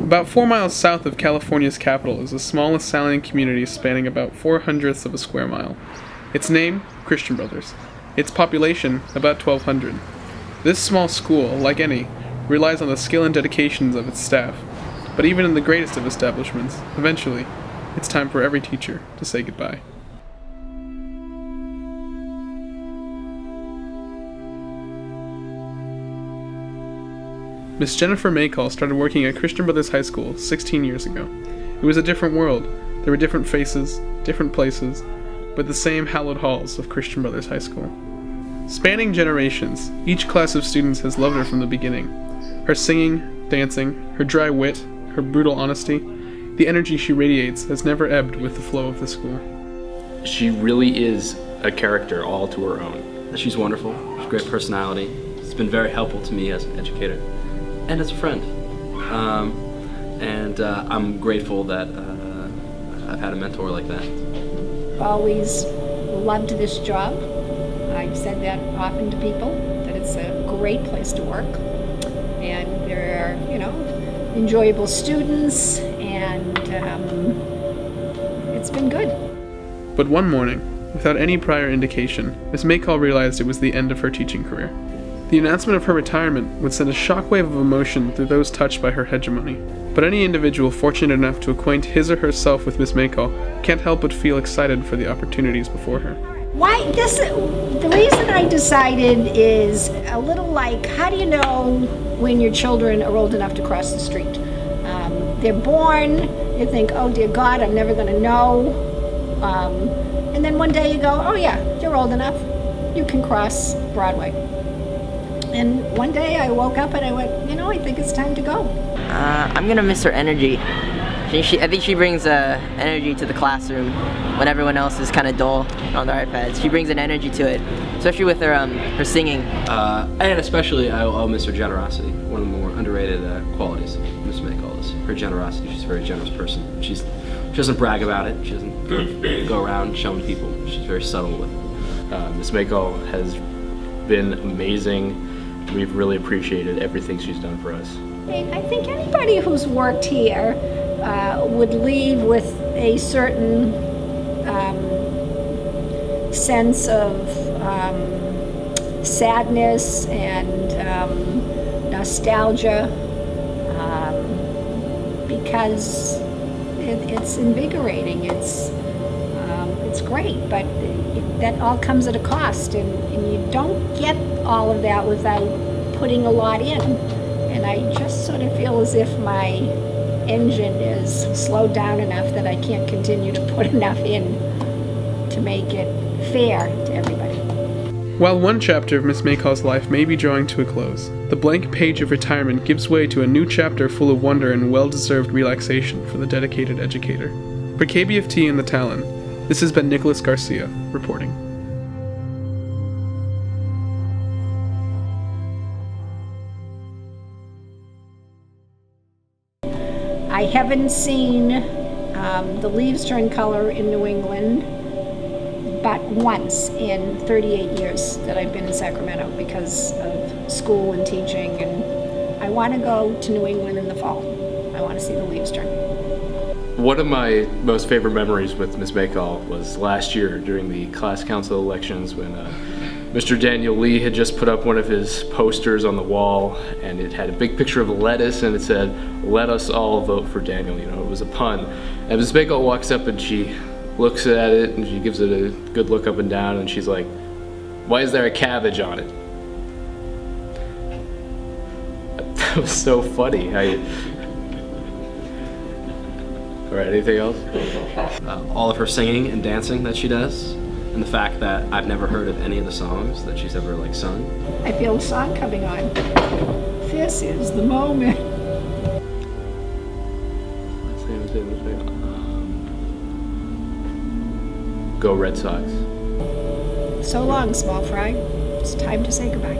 About 4 miles south of California's capital is a small Italian community spanning about 4/100ths of a square mile. Its name, Christian Brothers. Its population, about 1,200. This small school, like any, relies on the skill and dedications of its staff. But even in the greatest of establishments, eventually, it's time for every teacher to say goodbye. Miss Jennifer Makol started working at Christian Brothers High School 16 years ago. It was a different world. There were different faces, different places, but the same hallowed halls of Christian Brothers High School. Spanning generations, each class of students has loved her from the beginning. Her singing, dancing, her dry wit, her brutal honesty, the energy she radiates has never ebbed with the flow of the school. She really is a character all to her own. She's wonderful, she's a great personality. It's been very helpful to me as an educator and as a friend. I'm grateful that I've had a mentor like that. Always loved this job. I've said that often to people, that it's a great place to work. And there are, enjoyable students, and it's been good. But one morning, without any prior indication, Miss Makol realized it was the end of her teaching career. The announcement of her retirement would send a shockwave of emotion through those touched by her hegemony. But any individual fortunate enough to acquaint his or herself with Miss Makol can't help but feel excited for the opportunities before her. The reason I decided is a little like, how do you know when your children are old enough to cross the street? They're born, you think, oh dear God, I'm never going to know. And then one day you go, oh yeah, you're old enough. You can cross Broadway. And one day I woke up and I went, I think it's time to go. I'm going to miss her energy. I think she brings energy to the classroom when everyone else is kind of dull on their iPads. She brings an energy to it, especially with her singing. And especially, I'll miss her generosity. One of the more underrated qualities of Miss Makol is her generosity. She's a very generous person. She doesn't brag about it. She doesn't go around showing people. She's very subtle with it. Miss Makol has been amazing. We've really appreciated everything she's done for us. I think anybody who's worked here would leave with a certain sense of sadness and nostalgia, because it's invigorating. It's great, but that all comes at a cost, and you don't get all of that without putting a lot in. And I just sort of feel as if my engine is slowed down enough that I can't continue to put enough in to make it fair to everybody. While one chapter of Miss Makol's life may be drawing to a close, the blank page of retirement gives way to a new chapter full of wonder and well-deserved relaxation for the dedicated educator. For KBFT and the Talon, this has been Nicholas Garcia, reporting. I haven't seen the leaves turn color in New England but once in 38 years that I've been in Sacramento because of school and teaching, and I want to go to New England in the fall. I want to see the leaves turn. One of my most favorite memories with Miss Makol was last year during the class council elections when Mr. Daniel Lee had just put up one of his posters on the wall, and it had a big picture of lettuce and it said, "Let us all vote for Daniel." It was a pun. And Miss Makol walks up and she looks at it and she gives it a good look up and down, and she's like, "Why is there a cabbage on it?" That was so funny. All right, anything else? All of her singing and dancing that she does, and the fact that I've never heard of any of the songs that she's ever sung. I feel a song coming on. This is the moment. Go Red Sox. So long, small fry. It's time to say goodbye.